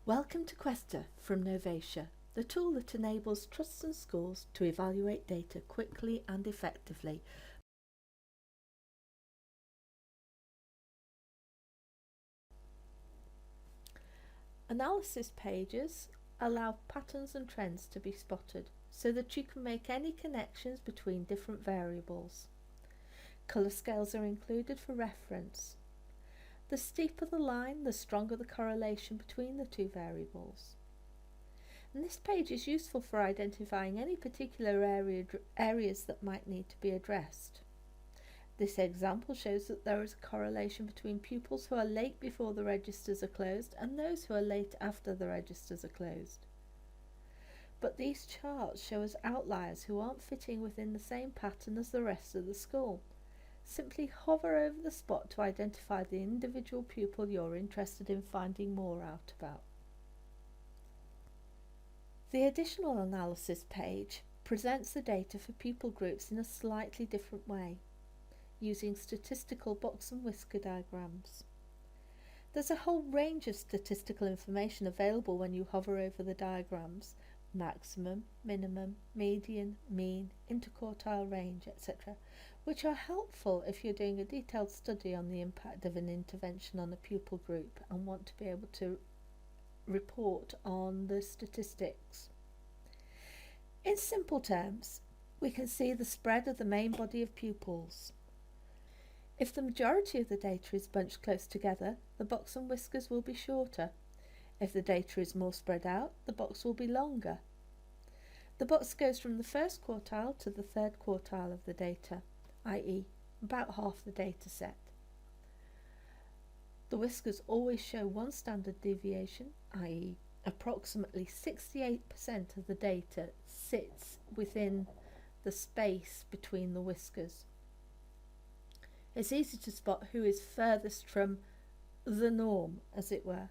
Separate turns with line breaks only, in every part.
Welcome to Questa from Novatia, the tool that enables trusts and schools to evaluate data quickly and effectively. Analysis pages allow patterns and trends to be spotted so that you can make any connections between different variables. Colour scales are included for reference. The steeper the line, the stronger the correlation between the two variables. And this page is useful for identifying any particular areas that might need to be addressed. This example shows that there is a correlation between pupils who are late before the registers are closed and those who are late after the registers are closed. But these charts show us outliers who aren't fitting within the same pattern as the rest of the school. Simply hover over the spot to identify the individual pupil you're interested in finding more out about. The additional analysis page presents the data for pupil groups in a slightly different way, using statistical box and whisker diagrams. There's a whole range of statistical information available when you hover over the diagrams: maximum, minimum, median, mean, interquartile range, etc., which are helpful if you're doing a detailed study on the impact of an intervention on a pupil group and want to be able to report on the statistics. In simple terms, we can see the spread of the main body of pupils. If the majority of the data is bunched close together, the box and whiskers will be shorter. If the data is more spread out, the box will be longer. The box goes from the first quartile to the third quartile of the data, i.e. about half the data set. The whiskers always show one standard deviation, i.e. approximately 68% of the data sits within the space between the whiskers. It's easy to spot who is furthest from the norm, as it were,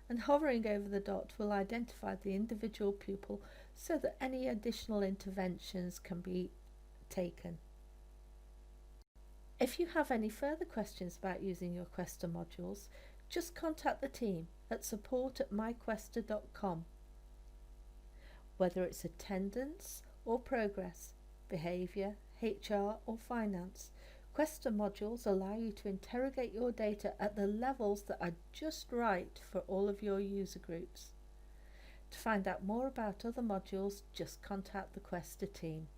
and hovering over the dot will identify the individual pupil so that any additional interventions can be taken. If you have any further questions about using your Questa modules, just contact the team at support@myquesta.com. Whether it's attendance or progress, behaviour, HR or finance, Questa modules allow you to interrogate your data at the levels that are just right for all of your user groups. To find out more about other modules, just contact the Questa team.